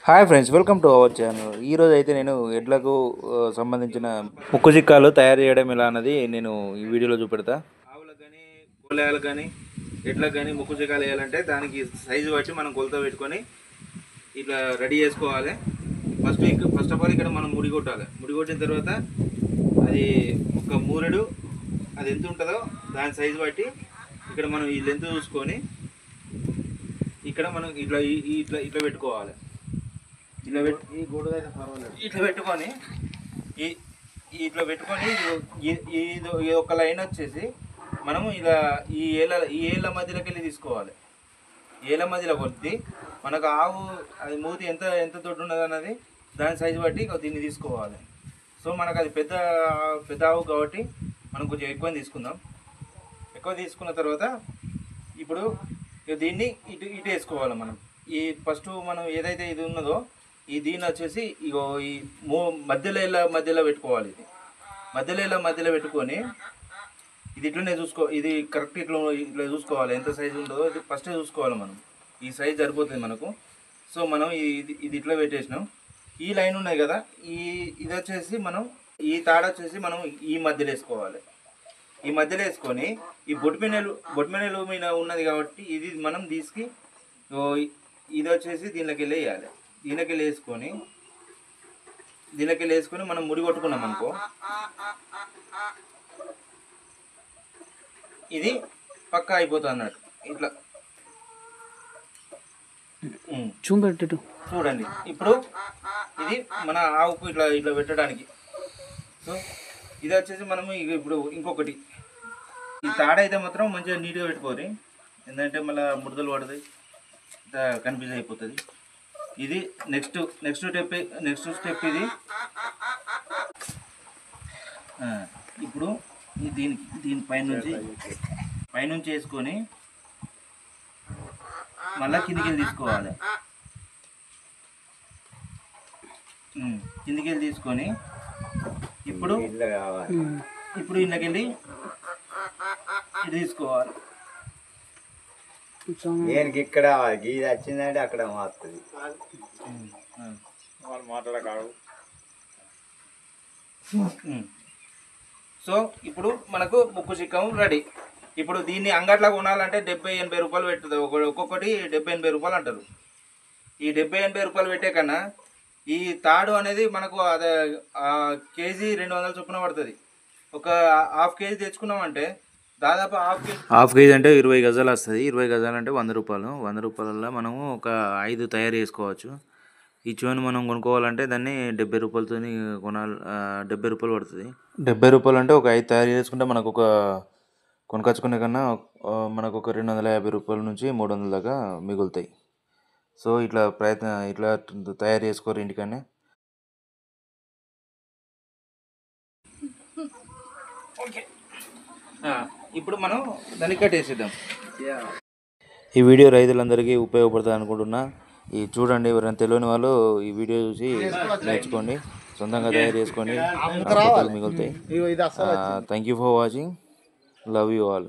Hi friends, welcome to our channel. ఈరోజు అయితే నేను ఎడ్లకు సంబంధించిన ముక్కు చిక్కాలు తయారు చేయడం ఎలా అన్నది నేను ఈ వీడియోలో చూపెడతా. ఆవులకు కానీ కోళ్ళకు కానీ ఎడ్లకు కానీ ముక్కు చిక్కాలు వేయాలంటే దానికి సైజు బట్టి మనం కొలత పెట్టుకొని ఇట్లా రెడీ చేసుకోవాలి. ఫస్ట్ ఆఫ్ ఆల్ ఇక్కడ మనం ముడి కొట్టాలి. ముడి కొట్టిన తర్వాత అది ఒక మూరెడు అది ఎంత ఉంటుందో దాని సైజు బట్టి ఇక్కడ మనం ఈ లెంత్ చూసుకొని ఇక్కడ మనం ఇట్లా ఇట్లా ఇట్లా పెట్టుకోవాలి. ఇట్లా పెట్టుకొని ఇట్లా పెట్టుకొని ఇది ఒక లైన్ వచ్చేసి మనము ఇలా ఈ ఏళ్ళ మధ్యలోకి వెళ్ళి తీసుకోవాలి. ఏళ్ళ మధ్యలో కొద్ది మనకు ఆవు అది మూతి ఎంత ఎంత దొడ్డు ఉన్నది అన్నది దాని సైజు బట్టి దీన్ని తీసుకోవాలి. సో మనకు అది పెద్ద ఆవు కాబట్టి మనం కొంచెం ఎక్కువ తీసుకుందాం. ఎక్కువ తీసుకున్న తర్వాత ఇప్పుడు దీన్ని ఇటు వేసుకోవాలి. మనం ఈ ఫస్ట్ మనం ఏదైతే ఇది ఉన్నదో దీన్ని వచ్చేసి ఇగో ఈ మధ్యలో పెట్టుకోవాలి. ఇది మధ్యలో పెట్టుకొని ఇది ఇట్లనే ఇది కరెక్ట్ ఇట్లా చూసుకోవాలి. ఎంత సైజు ఉంటుందో ఇది ఫస్ట్ చూసుకోవాలి. మనం ఈ సైజ్ సరిపోతుంది మనకు. సో మనం ఇది ఇట్లా పెట్టేసినాం. ఈ లైన్ ఉన్నాయి కదా, ఇది వచ్చేసి మనం ఈ తాడ వచ్చేసి మనం ఈ మధ్యలో వేసుకోవాలి. ఈ మధ్యలో వేసుకొని ఈ బొట్మెనెలు మీద ఉన్నది కాబట్టి ఇది మనం తీసుకు ఇది వచ్చేసి దీనిలోకి వేయాలి. దీనిలోకి వేసుకొని మనం ముడి కొట్టుకున్నాం అనుకో, ఇది పక్కా అయిపోతుంది అన్నట్టు. ఇట్లా చూడండి. ఇప్పుడు ఇది మన ఆవుకు ఇట్లా ఇట్లా పెట్టడానికి. సో ఇది వచ్చేసి మనము ఇప్పుడు ఇంకొకటి ఈ తాడ అయితే మాత్రం మంచిగా నీట్గా పెట్టుకోవాలి. ఎందుకంటే మళ్ళీ ముడతలు పడుతుంది, కన్ఫ్యూజ్ అయిపోతుంది. ఇది నెక్స్ట్ స్టెప్ ఇది. ఇప్పుడు దీని పైనుంచి వేసుకొని మళ్ళీ కిందికి తీసుకోవాలి. కిందికి తీసుకొని ఇప్పుడు ఇళ్ళకి వెళ్ళి ఇది తీసుకోవాలి. దేనికి ఇక్కడ గీది వచ్చిందంటే అక్కడ మారుతుంది. వాళ్ళు మాట్లాడకాడు. సో ఇప్పుడు మనకు ముక్కు చిక్కం రెడీ. ఇప్పుడు దీన్ని అంగట్లో కొనాలంటే 70-80 రూపాయలు పెడుతుంది. ఒక్కొక్కటి 70-80 రూపాయలు అంటారు. ఈ 70-80 రూపాయలు పెట్టే కన్నా ఈ తాడు అనేది మనకు అదే కేజీ 200 చొప్పున పడుతుంది. ఒక హాఫ్ కేజీ తెచ్చుకున్నామంటే దాదాపు హాఫ్ కేజీ అంటే 20 గజాలు వస్తుంది. 20 గజాలు అంటే 100 రూపాయలు. 100 రూపాయలలో మనము ఒక 5 తయారు చేసుకోవచ్చు. ఈ చోని మనం కొనుక్కోవాలంటే దాన్ని 70 రూపాయలతో కొనాలి. 70 రూపాయలు పడుతుంది. 70 రూపాయలు అంటే ఒక 5 తయారు చేసుకుంటే మనకు ఒక కొనుకొచ్చుకునే కన్నా మనకు ఒక 250 రూపాయల నుంచి 300 దాకా మిగులుతాయి. సో ఇట్లా ఇట్లా తయారు చేసుకోరు ఇంటికనే. ఇప్పుడు మనం దాన్ని కట్టేసేద్దాం. ఈ వీడియో రైతులందరికీ ఉపయోగపడుతుంది అనుకుంటున్నా. చూడండి, ఎవరైనా తెలియని వాళ్ళు ఈ వీడియో చూసి నేర్చుకోండి, సొంతంగా తయారు చేసుకోండి, మిగులుతాయి. Thank you for watching. Love you all.